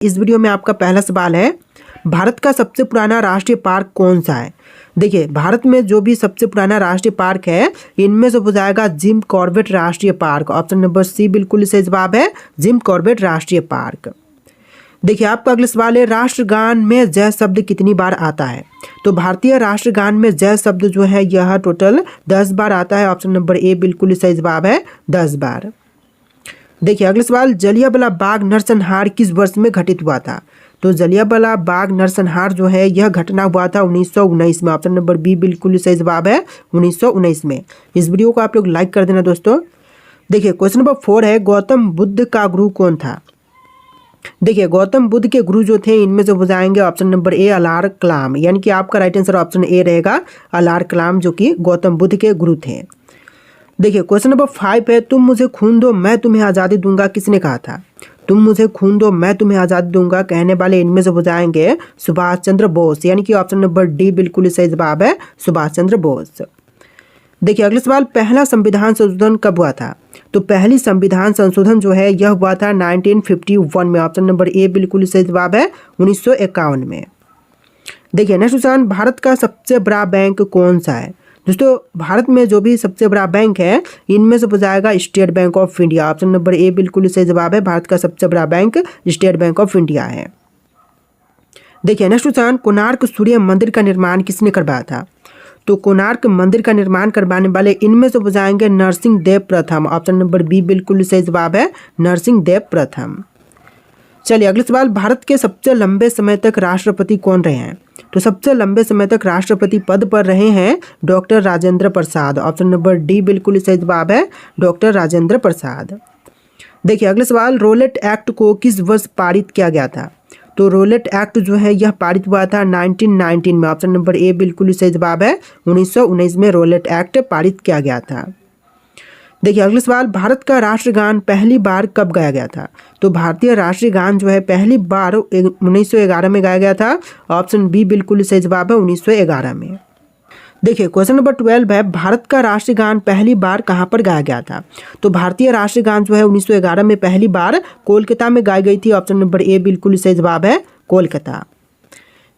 इस वीडियो में आपका पहला सवाल है, भारत का सबसे पुराना राष्ट्रीय पार्क कौन सा है। देखिए, भारत में जो भी सबसे पुराना राष्ट्रीय पार्क है इनमें से हो जाएगा जिम कॉर्बेट राष्ट्रीय पार्क। ऑप्शन नंबर सी बिल्कुल सही जवाब है, जिम कॉर्बेट राष्ट्रीय पार्क। देखिए, आपका अगला सवाल है, राष्ट्रगान में जय शब्द कितनी बार आता है। तो भारतीय राष्ट्रगान में जय शब्द जो है यह टोटल 10 बार आता है। ऑप्शन नंबर ए बिल्कुल सही जवाब है, 10 बार। देखिए, अगला सवाल, जलियांवाला बाग नरसंहार किस वर्ष में घटित हुआ था। तो जलियांवाला बाग नरसंहार जो है यह घटना हुआ था 1919 में। ऑप्शन नंबर बी बिल्कुल सही जवाब है, 1919 में। इस वीडियो को आप लोग लाइक कर देना दोस्तों। देखिए, क्वेश्चन नंबर 4 है, गौतम बुद्ध का गुरु कौन था। देखिए, गौतम बुद्ध के गुरु जो थे इनमें से हो जाएंगे ऑप्शन नंबर ए अलार कलाम, यानी कि आपका राइट आंसर ऑप्शन ए रहेगा, अलार कलाम, जो कि गौतम बुद्ध के गुरु थे। देखिए, क्वेश्चन नंबर 5 है, तुम मुझे खून दो मैं तुम्हें आज़ादी दूंगा किसने कहा था। तुम मुझे खून दो मैं तुम्हें आज़ादी दूंगा कहने वाले इनमें से हो जाएंगे सुभाष चंद्र बोस, यानी कि ऑप्शन नंबर डी बिल्कुल सही जवाब है, सुभाष चंद्र बोस। देखिए, अगला सवाल, पहला संविधान संशोधन कब हुआ था। तो पहली संविधान संशोधन जो है यह हुआ था 1951 में। ऑप्शन नंबर ए बिल्कुल सही जवाब है, 1951 में। देखिए, नेक्स्ट क्वेश्चन, भारत का सबसे बड़ा बैंक कौन सा है। दोस्तों, भारत में जो भी सबसे बड़ा बैंक है इनमें से हो जाएगा state bank of India. Option number A बिल्कुल सही जवाब है, भारत का सबसे बड़ा bank state bank of India है। देखिए, नेक्स्ट क्वेश्चन, कोणार्क सूर्य मंदिर का निर्माण किसने करवाया था। तो कोणार्क मंदिर का निर्माण करवाने वाले इनमें से हो जाएंगे नरसिंह देव प्रथम। ऑप्शन नंबर बी बिल्कुल सही जवाब है, नरसिंह देव प्रथम। चलिए, अगला सवाल, भारत के सबसे लंबे समय तक राष्ट्रपति कौन रहे हैं। तो सबसे लंबे समय तक राष्ट्रपति पद पर रहे हैं doctor Rajendra Prasad. Option number D बिल्कुल सही जवाब है, डॉक्टर राजेंद्र प्रसाद। देखिए, अगला सवाल, रोलेट एक्ट को किस वर्ष पारित किया गया था। तो रोलेट एक्ट जो है यह पारित हुआ था 1919 में। ऑप्शन नंबर ए बिल्कुल सही जवाब है, 1919 में रोलेट एक्ट पारित किया गया था। देखिए, अगला सवाल, भारत का राष्ट्रगान पहली बार कब गाया गया था। तो भारतीय राष्ट्रीय गान जो है पहली बार 1911 में गाया गया था। ऑप्शन बी बिल्कुल सही जवाब है, 1911 में। देखिए, क्वेश्चन नंबर 12 है, भारत का राष्ट्रीय गान पहली बार कहाँ पर गाया गया था। तो भारतीय राष्ट्रीय गान जो है 1911 में पहली बार कोलकाता में गाई गई थी। ऑप्शन नंबर ए बिल्कुल सही जवाब है, कोलकाता।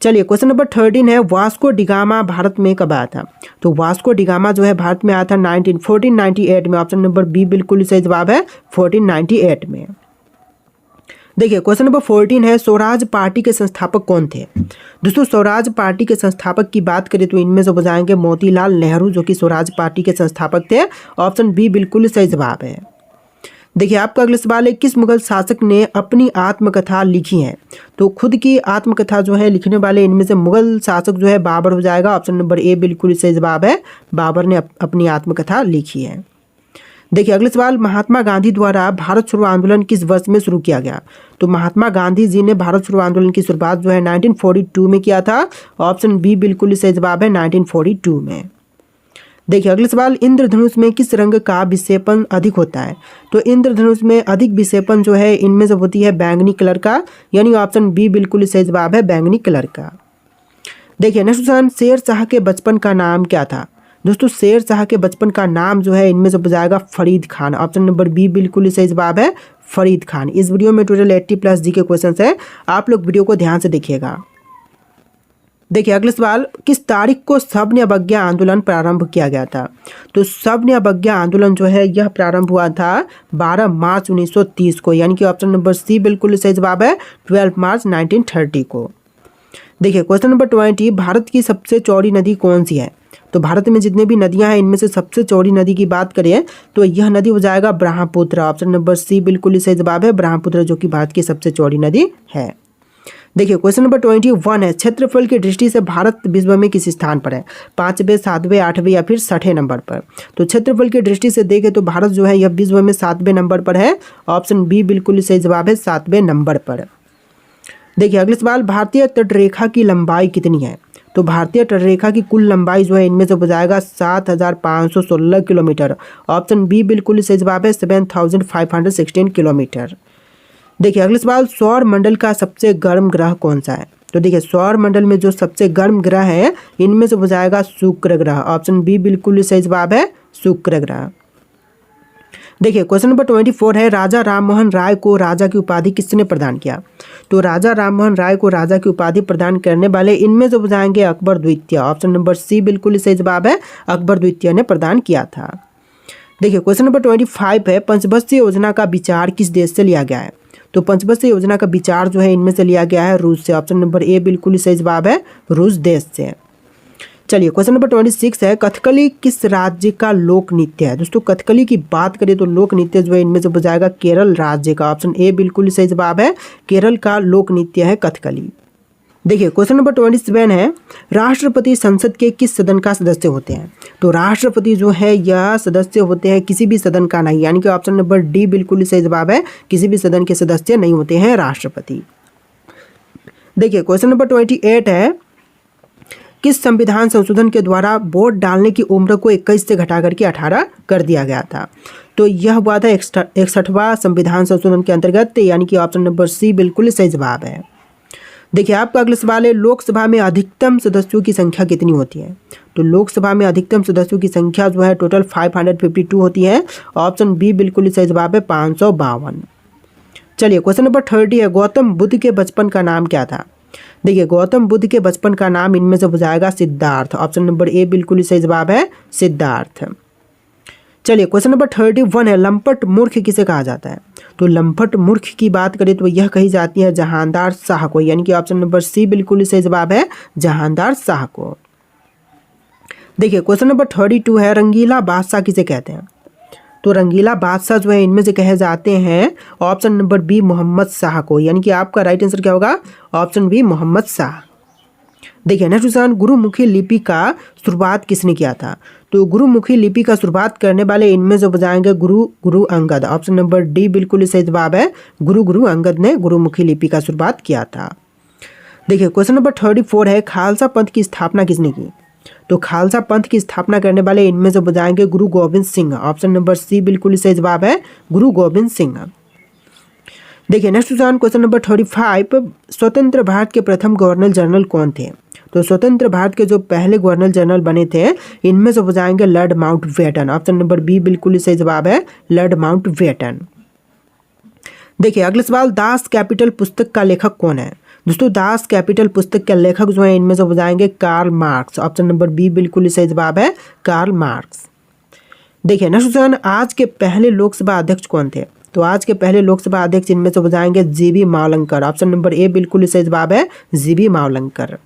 चलिए, क्वेश्चन नंबर 13 है, वास्को डिगामा भारत में कब आया था। तो वास्को डिगामा जो है भारत में आया था 1498 में। ऑप्शन नंबर बी बिल्कुल सही जवाब है, 1498 में। देखिए, क्वेश्चन नंबर 14 है, स्वराज पार्टी के संस्थापक कौन थे। दोस्तों, स्वराज पार्टी के संस्थापक की बात करें तो इनमें से हो जाएंगे मोतीलाल नेहरू, जो कि स्वराज पार्टी के संस्थापक थे। ऑप्शन बी बिल्कुल सही जवाब है। देखिए, आपका अगला सवाल है, किस मुगल शासक ने अपनी आत्मकथा लिखी है। तो खुद की आत्मकथा जो है लिखने वाले इनमें से मुगल शासक जो है बाबर हो जाएगा। ऑप्शन नंबर ए बिल्कुल सही जवाब है, बाबर ने अपनी आत्मकथा लिखी है। देखिए, अगला सवाल, महात्मा गांधी द्वारा भारत छोड़ो आंदोलन किस वर्ष में शुरू किया गया। तो महात्मा गांधी जी ने भारत छोड़ो आंदोलन की शुरुआत जो है 1942 में किया था। ऑप्शन बी बिल्कुल सही जवाब है, 1942 में। देखिए, अगला सवाल, इंद्रधनुष में किस रंग का विक्षेपण अधिक होता है। तो इंद्रधनुष में अधिक विक्षेपण जो है इनमें से होती है बैंगनी कलर का, यानी ऑप्शन बी बिल्कुल सही जवाब है, बैंगनी कलर का। देखिए, नेक्स्ट क्वेश्चन, शेर शाह के बचपन का नाम क्या था। दोस्तों, शेर शाह के बचपन का नाम जो है इनमें से हो जाएगा Farid Khan. Option number B बिल्कुल सही जवाब है, फरीद खान। इस वीडियो में टोटल 80+ जी के क्वेश्चन है, आप लोग वीडियो को ध्यान से देखिएगा। देखिए, अगला सवाल, किस तारीख को सविनय अवज्ञा आंदोलन प्रारंभ किया गया था। तो सविनय अवज्ञा आंदोलन जो है यह प्रारंभ हुआ था 12 मार्च 1930 को, यानी कि ऑप्शन नंबर सी बिल्कुल सही जवाब है, 12 मार्च 1930 को। देखिए, क्वेश्चन नंबर 20, भारत की सबसे चौड़ी नदी कौन सी है। तो भारत में जितने भी नदियां हैं इनमें से सबसे चौड़ी नदी की बात करें तो यह नदी हो जाएगा ब्रह्मपुत्र। ऑप्शन नंबर सी बिल्कुल सही जवाब है, ब्रह्मपुत्र, जो कि भारत की सबसे चौड़ी नदी है। देखिए, क्वेश्चन नंबर 21 है, क्षेत्रफल की दृष्टि से भारत विश्व में किस स्थान पर है। 5वें, 7वें, 8वें या फिर 6ठे नंबर पर। तो क्षेत्रफल की दृष्टि से देखें तो भारत जो है यह विश्व में 7वें नंबर पर है। ऑप्शन बी बिल्कुल सही जवाब है, 7वें नंबर पर। देखिए, अगले सवाल, भारतीय तटरेखा की लंबाई कितनी है। तो भारतीय तटरेखा की कुल लंबाई जो है इनमें से हो जाएगा 7516 किलोमीटर। ऑप्शन बी बिल्कुल सही जवाब है, 7516 किलोमीटर। देखिए, अगले सवाल, सौर मंडल का सबसे गर्म ग्रह कौन सा है। तो देखिए, सौर मंडल में जो सबसे गर्म ग्रह है इनमें से हो जाएगा शुक्र ग्रह। ऑप्शन बी बिल्कुल सही जवाब है, शुक्र ग्रह। देखिए क्वेश्चन नंबर 24 है, राजा राममोहन राय को राजा की उपाधि किसने प्रदान किया? तो राजा राममोहन राय को राजा की उपाधि प्रदान करने वाले इनमें से बताएंगे अकबर द्वितीय। ऑप्शन नंबर सी बिल्कुल सही जवाब है, अकबर द्वितीय ने प्रदान किया था। देखिए क्वेश्चन नंबर 25 है, पंचवर्षीय योजना का विचार किस देश से लिया गया है? तो पंचवर्षीय योजना का विचार जो है इनमें से लिया गया है रूस से। ऑप्शन नंबर ए बिल्कुल सही जवाब है, रूस देश से। चलिए क्वेश्चन नंबर 26 है, कथकली किस राज्य का लोक नृत्य है? दोस्तों कथकली की बात करें तो लोक नृत्य जो है इनमें से हो जाएगा केरल राज्य का। ऑप्शन ए बिल्कुल सही जवाब है, केरल का लोक नृत्य है कथकली। देखिए क्वेश्चन नंबर 27 है, राष्ट्रपति संसद के किस सदन का सदस्य होते हैं? तो राष्ट्रपति जो है यह सदस्य होते हैं किसी भी सदन का नहीं, यानी कि ऑप्शन नंबर डी बिल्कुल सही जवाब है, किसी भी सदन के सदस्य नहीं होते हैं राष्ट्रपति। देखिए क्वेश्चन नंबर 28 है, किस संविधान संशोधन के द्वारा वोट डालने की उम्र को 21 से घटा करके 18 कर दिया गया था? तो यह हुआ था 61वां संविधान संशोधन के अंतर्गत, यानी कि ऑप्शन नंबर सी बिल्कुल सही जवाब है। देखिए आपका अगला सवाल है, लोकसभा में अधिकतम सदस्यों की संख्या कितनी होती है? तो लोकसभा में अधिकतम सदस्यों की संख्या जो है टोटल 552 होती है। ऑप्शन बी बिल्कुल सही जवाब है, 552। चलिए क्वेश्चन नंबर 30 है, गौतम बुद्ध के बचपन का नाम क्या था? देखिए गौतम बुद्ध के बचपन का नाम इनमें से हो जाएगा सिद्धार्थ। ऑप्शन नंबर ए बिल्कुल सही जवाब है, सिद्धार्थ। चलिए क्वेश्चन नंबर 31 है, लंपट मूर्ख किसे कहा जाता है? तो लंपट मूर्ख की बात करें तो यह कही जाती है जहानदार शाह को, यानी कि ऑप्शन नंबर सी बिल्कुल सही जवाब है, जहानदार शाह को। देखिए क्वेश्चन नंबर 32 है, रंगीला बादशाह किसे कहते हैं? तो रंगीला बादशाह जो है इनमें से कहे जाते हैं option number B Mohammad Shah को, यानी कि आपका राइट आंसर क्या होगा? Option B Mohammad Shah. देखिए नेक्स्ट क्वेश्चन, गुरुमुखी लिपि का शुरुआत किसने किया था? तो गुरुमुखी लिपि का शुरुआत करने वाले इनमें से बताएंगे Guru Angad. Option number D बिल्कुल सही जवाब है, गुरु अंगद ने गुरुमुखी लिपि का शुरुआत किया था। देखिए क्वेश्चन नंबर 34 है, खालसा पंथ की स्थापना किसने की? तो खालसा पंथ की स्थापना करने वाले इनमें से बताएंगे Guru Gobind Singh. Option number C बिल्कुल सही जवाब है, गुरु गोविंद सिंह। देखिए नेक्स्ट क्वेश्चन नंबर 35, स्वतंत्र भारत के प्रथम गवर्नर जनरल कौन थे? तो स्वतंत्र भारत के जो पहले गवर्नर जनरल बने थे इनमें से हो जाएंगे Lord Mountbatten. Option number B बिल्कुल सही जवाब है, लॉर्ड माउंटबेटन। देखिए अगला सवाल, दास कैपिटल पुस्तक का लेखक कौन है? दोस्तों दास कैपिटल पुस्तक के लेखक जो है इनमें से हो जाएंगे Karl Marx. Option number B बिल्कुल सही जवाब है, कार्ल मार्क्स। देखिए नेक्स्ट क्वेश्चन, आज के पहले लोकसभा अध्यक्ष कौन थे? तो आज के पहले लोकसभा अध्यक्ष इनमें से हो जाएंगे GB Mavalankar. Option number A बिल्कुल सही जवाब है, जीबी मावलंकर।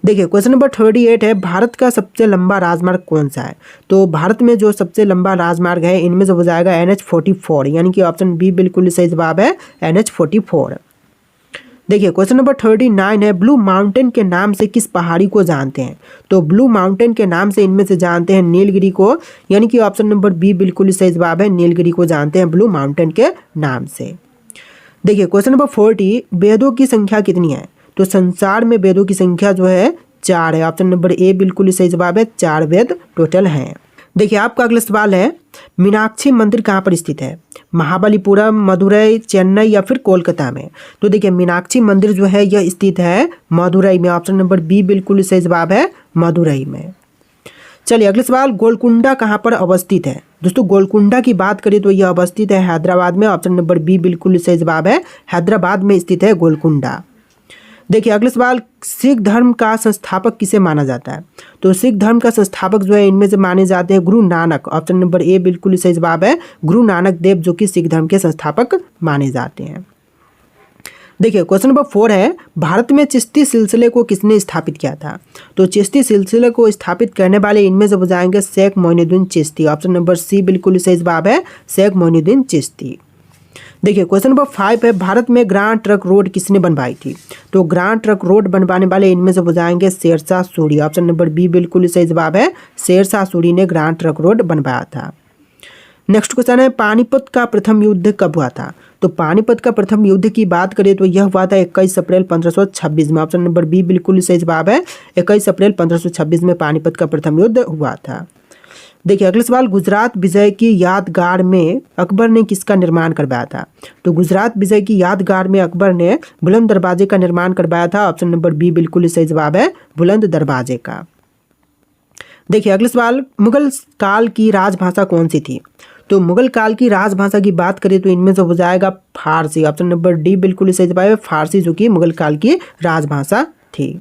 देखिए क्वेश्चन नंबर 38 है, भारत का सबसे लंबा राजमार्ग कौन सा है? तो भारत में जो सबसे लंबा राजमार्ग है इनमें से हो जाएगा NH44, यानी कि ऑप्शन बी बिल्कुल सही जवाब है, NH44। देखिए क्वेश्चन नंबर 39 है, ब्लू माउंटेन के नाम से किस पहाड़ी को जानते हैं? तो ब्लू माउंटेन के नाम से इनमें से जानते हैं नीलगिरी को, यानी कि ऑप्शन नंबर बी बिल्कुल सही जवाब है, नीलगिरी को जानते हैं ब्लू माउंटेन के नाम से। देखिए क्वेश्चन नंबर 40, वेदों की संख्या कितनी है? तो संसार में वेदों की संख्या जो है 4 है। ऑप्शन नंबर ए बिल्कुल सही जवाब है, 4 वेद टोटल हैं। देखिए आपका अगला सवाल है, मीनाक्षी मंदिर कहाँ पर स्थित है? महाबलीपुरम, मदुरई, चेन्नई या फिर कोलकाता में? तो देखिए मीनाक्षी मंदिर जो है यह स्थित है मदुरई में। ऑप्शन नंबर बी बिल्कुल सही जवाब है, मदुरई में। चलिए अगला सवाल, गोलकुंडा कहाँ पर अवस्थित है? दोस्तों गोलकुंडा की बात करें तो यह अवस्थित है हैदराबाद में। ऑप्शन नंबर बी बिल्कुल सही जवाब है, हैदराबाद में स्थित है गोलकुंडा। देखिए अगला सवाल, सिख धर्म का संस्थापक किसे माना जाता है? तो सिख धर्म का संस्थापक जो है इनमें से माने जाते हैं Guru Nanak. Option number A बिल्कुल सही जवाब है, गुरु नानक देव जो कि सिख धर्म के संस्थापक माने जाते हैं। देखिए क्वेश्चन नंबर 4 है, भारत में चिश्ती सिलसिले को किसने स्थापित किया था? तो चिश्ती सिलसिले को स्थापित करने वाले इनमें से हो जाएंगे Sheikh Moinuddin Chishti. Option number C बिल्कुल सही जवाब है, शेख मोइनुद्दीन चिश्ती। देखिए क्वेश्चन नंबर 5 है, भारत में ग्रांड ट्रंक रोड किसने बनवाई थी? तो ग्रांड ट्रंक रोड बनवाने वाले इनमें से हो जाएंगे Sher Shah Suri. Option number B बिल्कुल सही जवाब है, शेरशाह सूरी ने ग्रांड ट्रंक रोड बनवाया था। नेक्स्ट क्वेश्चन है, पानीपत का प्रथम युद्ध कब हुआ था? तो पानीपत का प्रथम युद्ध की बात करें तो यह हुआ था 21 अप्रैल 1526 में। ऑप्शन नंबर बी बिल्कुल सही जवाब है, 21 अप्रैल 1526 में पानीपत का प्रथम युद्ध हुआ था। देखिए अगला सवाल, गुजरात विजय की यादगार में अकबर ने किसका निर्माण करवाया था? तो गुजरात विजय की यादगार में अकबर ने बुलंद दरवाजे का निर्माण करवाया था। ऑप्शन नंबर बी बिल्कुल सही जवाब है, बुलंद दरवाजे का। देखिए अगला सवाल, मुगल काल की राजभाषा कौन सी थी? तो मुगल काल की राजभाषा की बात करें तो इनमें से हो जाएगा फारसी। ऑप्शन नंबर डी बिल्कुल ही सही जवाब है, फारसी जो कि मुगल काल की राजभाषा थी।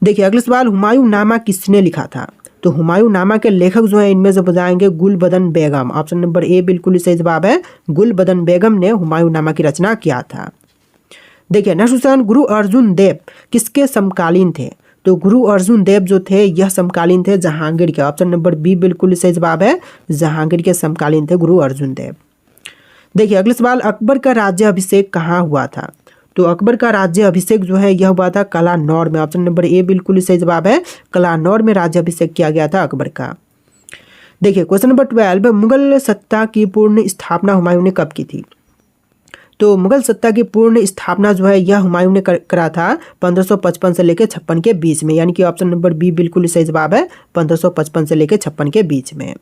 देखिए अगला सवाल, हुमायूं नामा किसने लिखा था? तो हुमायूं नामा के लेखक जो है इनमें से बताएंगे गुलबदन बेगम। ऑप्शन नंबर ए बिल्कुल ही सही जवाब है, गुलबदन बेगम ने हुमायूं नामा की रचना किया था। देखिए नेक्स्ट क्वेश्चन, गुरु अर्जुन देव किसके समकालीन थे? तो गुरु अर्जुन देव जो थे यह समकालीन थे जहांगीर के। ऑप्शन नंबर बी बिल्कुल सही जवाब है, जहांगीर के समकालीन थे गुरु अर्जुन देव। देखिए अगला सवाल, अकबर का राज्याभिषेक कहाँ हुआ था? तो अकबर का राज्याभिषेक जो है यह हुआ था कलानौर में। ऑप्शन नंबर ए बिल्कुल सही जवाब है, कलानौर में राज्याभिषेक किया गया था अकबर का। देखिए क्वेश्चन नंबर 12, मुगल सत्ता की पूर्ण स्थापना हुमायूं ने कब की थी? तो मुगल सत्ता की पूर्ण स्थापना जो है यह हुमायूं ने करा था 1555 से लेकर 56 के बीच में, यानी कि ऑप्शन नंबर बी बिल्कुल सही जवाब है, 1555 से लेकर 56 के बीच में।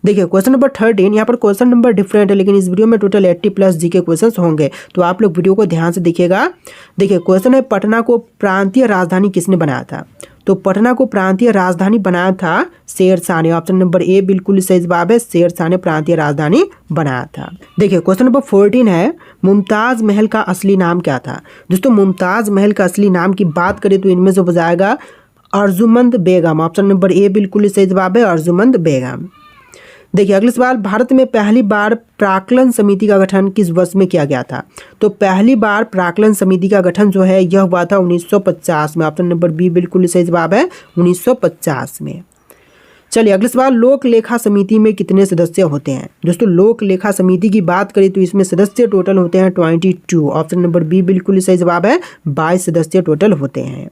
देखिए क्वेश्चन नंबर 13, यहाँ पर क्वेश्चन नंबर डिफरेंट है लेकिन इस वीडियो में टोटल 80+ जीके क्वेश्चंस होंगे, तो आप लोग वीडियो को ध्यान से देखिएगा। देखिए क्वेश्चन है, पटना को प्रांतीय राजधानी किसने बनाया था? तो पटना को प्रांतीय राजधानी बनाया था शेरशाह ने। ऑप्शन नंबर ए बिल्कुल सही जवाब है, शेरशाह ने प्रांतीय राजधानी बनाया था। देखिए क्वेश्चन नंबर 14 है, मुमताज महल का असली नाम क्या था? दोस्तों मुमताज महल का असली नाम की बात करें तो इनमें से हो जाएगा अर्जुमंद बेगम। ऑप्शन नंबर ए बिल्कुल सही जवाब है, अर्जुमंद बेगम। देखिए अगला सवाल, भारत में पहली बार प्राक्कलन समिति का गठन किस वर्ष में किया गया था? तो पहली बार प्राक्कलन समिति का गठन जो है यह हुआ था 1950 में। ऑप्शन नंबर बी बिल्कुल सही जवाब है, 1950 में। चलिए अगला सवाल, लोक लेखा समिति में कितने सदस्य होते हैं? दोस्तों लोक लेखा समिति की बात करें तो इसमें सदस्य टोटल होते हैं 22। ऑप्शन नंबर बी बिल्कुल सही जवाब है, 22 सदस्य टोटल होते हैं।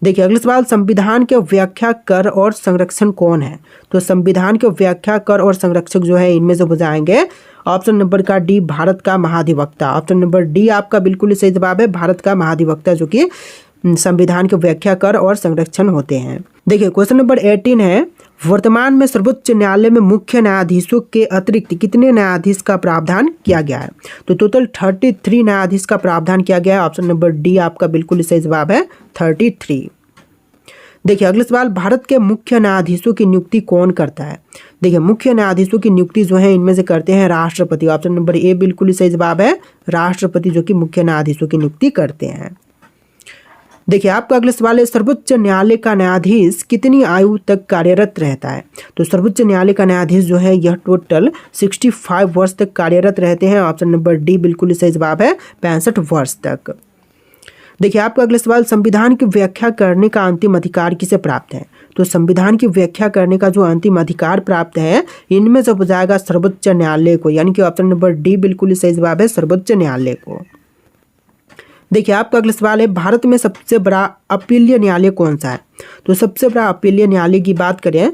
देखिए अगला सवाल, संविधान के व्याख्या कर और संरक्षण कौन है? तो संविधान के व्याख्या कर और संरक्षक जो है इनमें से हो जाएंगे ऑप्शन नंबर का डी, भारत का महाधिवक्ता। ऑप्शन नंबर डी आपका बिल्कुल सही जवाब है, भारत का महाधिवक्ता जो कि संविधान के व्याख्या कर और संरक्षण होते हैं। देखिए क्वेश्चन नंबर 18 है, वर्तमान में सर्वोच्च न्यायालय में मुख्य न्यायाधीशों के अतिरिक्त कितने न्यायाधीश का प्रावधान किया गया है? तो टोटल 33 न्यायाधीश का प्रावधान किया गया है। ऑप्शन नंबर डी आपका बिल्कुल सही जवाब है, 33। देखिए अगला सवाल, भारत के मुख्य न्यायाधीशों की नियुक्ति कौन करता है? देखिए मुख्य न्यायाधीशों की नियुक्ति जो है इनमें से करते हैं राष्ट्रपति। ऑप्शन नंबर ए बिल्कुल सही जवाब है, राष्ट्रपति जो कि मुख्य न्यायाधीशों की नियुक्ति करते हैं। देखिए आपका अगला सवाल है, सर्वोच्च न्यायालय का न्यायाधीश कितनी आयु तक कार्यरत रहता है? तो सर्वोच्च न्यायालय का न्यायाधीश जो है यह टोटल 65 वर्ष तक कार्यरत रहते हैं। ऑप्शन नंबर डी बिल्कुल सही जवाब है, 65 वर्ष तक। देखिए आपका अगला सवाल, संविधान की व्याख्या करने का अंतिम अधिकार किसे प्राप्त है? तो संविधान की व्याख्या करने का जो अंतिम अधिकार प्राप्त है इनमें से हो जाएगा सर्वोच्च न्यायालय को, यानी कि ऑप्शन नंबर डी बिल्कुल सही जवाब है, सर्वोच्च न्यायालय को। देखिए आपका अगला सवाल है, भारत में सबसे बड़ा अपीलीय न्यायालय कौन सा है? तो सबसे बड़ा अपीलीय न्यायालय की बात करें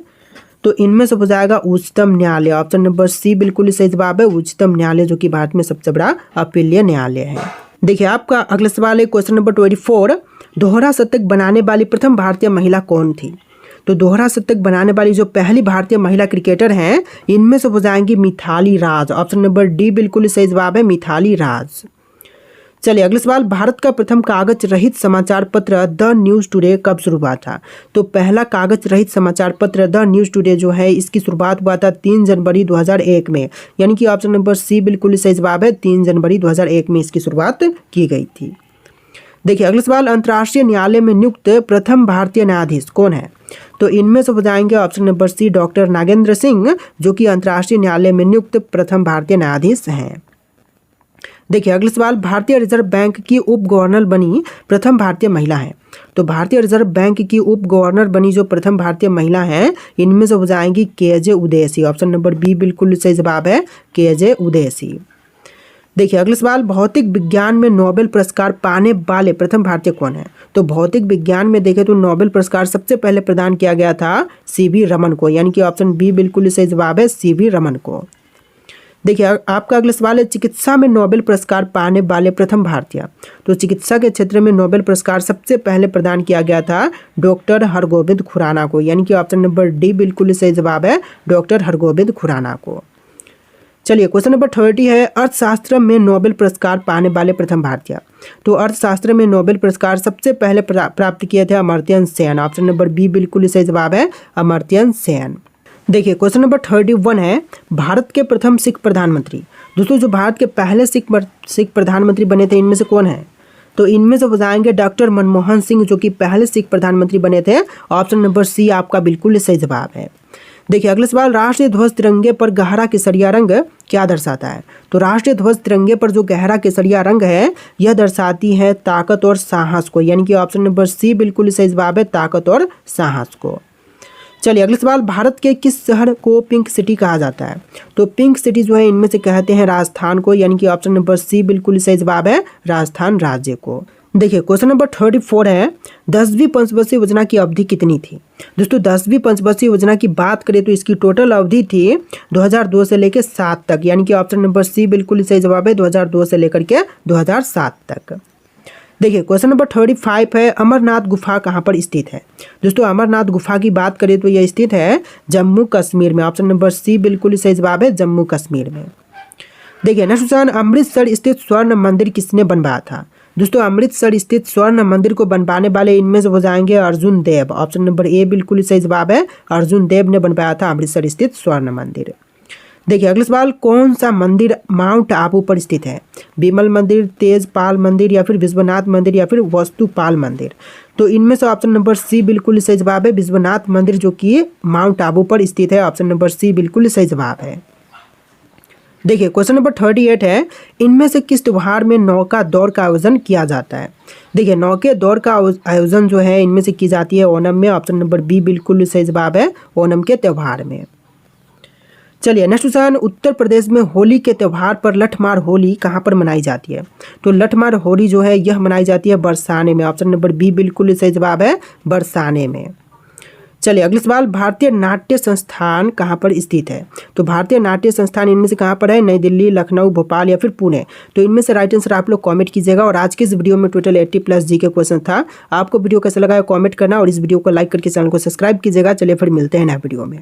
तो इनमें से हो जाएगा उच्चतम न्यायालय। ऑप्शन नंबर सी बिल्कुल सही जवाब है, उच्चतम न्यायालय जो कि भारत में सबसे बड़ा अपीलीय न्यायालय है। देखिए आपका अगला सवाल है क्वेश्चन नंबर 24, दोहरा शतक बनाने वाली प्रथम भारतीय महिला कौन थी? तो दोहरा शतक बनाने वाली जो पहली भारतीय महिला क्रिकेटर हैं इनमें से हो जाएंगी Mithali Raj. Option number D बिल्कुल सही जवाब है, मिथाली राज। चलिए अगला सवाल, भारत का प्रथम कागज रहित समाचार पत्र द न्यूज़ टुडे कब शुरू हुआ था? तो पहला कागज रहित समाचार पत्र द न्यूज़ टुडे जो है इसकी शुरुआत हुआ था 3 जनवरी 2001 में, यानी कि ऑप्शन नंबर सी बिल्कुल सही जवाब है, 3 जनवरी 2001 में इसकी शुरुआत की गई थी। देखिए अगला सवाल, अंतर्राष्ट्रीय न्यायालय में नियुक्त प्रथम भारतीय न्यायाधीश कौन है? तो इनमें से हो जाएंगे option number C, doctor Nagendra Singh जो कि अंतर्राष्ट्रीय न्यायालय में नियुक्त प्रथम भारतीय न्यायाधीश हैं। देखिए अगला सवाल, भारतीय रिजर्व बैंक की उप गवर्नर बनी प्रथम भारतीय महिला है? तो भारतीय रिजर्व बैंक की उप गवर्नर बनी जो प्रथम भारतीय महिला हैं इनमें से हो जाएंगी के.जे. उदेसी। ऑप्शन नंबर बी बिल्कुल सही जवाब है, के.जे. उदेसी। देखिए अगला सवाल, भौतिक विज्ञान में नोबेल पुरस्कार पाने वाले प्रथम भारतीय कौन है? तो भौतिक विज्ञान में देखें तो नोबेल पुरस्कार सबसे पहले प्रदान किया गया था सी.वी. रमन को, यानी कि ऑप्शन बी बिल्कुल सही जवाब है, सी.वी. रमन को। देखिए आपका अगला सवाल है, चिकित्सा में नोबेल पुरस्कार पाने वाले प्रथम भारतीय? तो चिकित्सा के क्षेत्र में नोबेल पुरस्कार सबसे पहले प्रदान किया गया था डॉक्टर हरगोविंद खुराना को, यानी कि ऑप्शन नंबर डी बिल्कुल सही जवाब है, डॉक्टर हरगोविंद खुराना को। चलिए क्वेश्चन नंबर 30 है, अर्थशास्त्र में नोबेल पुरस्कार पाने वाले प्रथम भारतीय? तो अर्थशास्त्र में नोबेल पुरस्कार सबसे पहले प्राप्त किए थे Amartya Sen. Option number B बिल्कुल सही जवाब है, अमर्त्य सेन। देखिए क्वेश्चन नंबर 31 है, भारत के प्रथम सिख प्रधानमंत्री। दोस्तों जो भारत के पहले सिख प्रधानमंत्री बने थे इनमें से कौन है? तो इनमें से बताएंगे डॉक्टर मनमोहन सिंह, जो कि पहले सिख प्रधानमंत्री बने थे। ऑप्शन नंबर सी आपका बिल्कुल सही जवाब है। देखिए अगला सवाल, राष्ट्रीय ध्वज तिरंगे पर गहरा केसरिया रंग क्या दर्शाता है? तो राष्ट्रीय ध्वज तिरंगे पर जो गहरा केसरिया रंग है यह दर्शाती है ताकत और साहस को, यानी कि ऑप्शन नंबर सी बिल्कुल सही जवाब है, ताकत और साहस को। चलिए अगला सवाल, भारत के किस शहर को पिंक सिटी कहा जाता है? तो पिंक सिटी जो है इनमें से कहते हैं राजस्थान को, यानी कि ऑप्शन नंबर सी बिल्कुल सही जवाब है, राजस्थान राज्य को। देखिए क्वेश्चन नंबर 34 है, 10वीं पंचवर्षीय योजना की अवधि कितनी थी? दोस्तों 10वीं पंचवर्षीय योजना की बात करें तो इसकी टोटल अवधि थी 2002 से लेकर 7 तक, यानी कि ऑप्शन नंबर सी बिल्कुल सही जवाब है, 2002 से लेकर के 2007 तक। देखिए क्वेश्चन नंबर 35 है, अमरनाथ गुफा कहाँ पर स्थित है? दोस्तों अमरनाथ गुफा की बात करें तो यह स्थित है जम्मू कश्मीर में, ऑप्शन नंबर सी बिल्कुल सही जवाब है, जम्मू कश्मीर में। देखिए नेक्स्ट क्वेश्चन, अमृतसर स्थित स्वर्ण मंदिर किसने बनवाया था? दोस्तों अमृतसर स्थित स्वर्ण मंदिर को बनवाने वाले इनमें से हो जाएंगे अर्जुन देव, ऑप्शन नंबर ए बिल्कुल सही जवाब है, अर्जुन देव ने बनवाया था अमृतसर स्थित स्वर्ण मंदिर। देखिए अगला सवाल, कौन सा मंदिर माउंट आबू पर स्थित है? बिमल मंदिर, तेजपाल मंदिर, या फिर विश्वनाथ मंदिर, या फिर वस्तुपाल मंदिर? तो इनमें से ऑप्शन नंबर सी बिल्कुल सही जवाब है, विश्वनाथ मंदिर, जो कि माउंट आबू पर स्थित है, ऑप्शन नंबर सी बिल्कुल सही जवाब है। देखिए क्वेश्चन नंबर 38 है, इनमें से किस त्योहार में नौका दौड़ का आयोजन किया जाता है? देखिए नौके दौड़ का आयोजन जो है इनमें से की जाती है ओणम में, ऑप्शन नंबर बी बिल्कुल सही जवाब है, ओणम के त्यौहार में। चलिए नेक्स्ट क्वेश्चन, उत्तर प्रदेश में होली के त्यौहार पर लठमार होली कहाँ पर मनाई जाती है? तो लठमार होली जो है यह मनाई जाती है बरसाने में, ऑप्शन नंबर बी बिल्कुल सही जवाब है, बरसाने में। चलिए अगला सवाल, भारतीय नाट्य संस्थान कहाँ पर स्थित है? तो भारतीय नाट्य संस्थान इनमें से कहाँ पर है? नई दिल्ली, लखनऊ, भोपाल, या फिर पुणे? तो इनमें से राइट आंसर आप लोग कमेंट कीजिएगा। और आज के इस वीडियो में टोटल 80+ जी के क्वेश्चन था। आपको वीडियो कैसा लगा है कमेंट करना, और इस वीडियो को लाइक करके चैनल को सब्सक्राइब कीजिएगा। चलिए फिर मिलते हैं नए वीडियो में।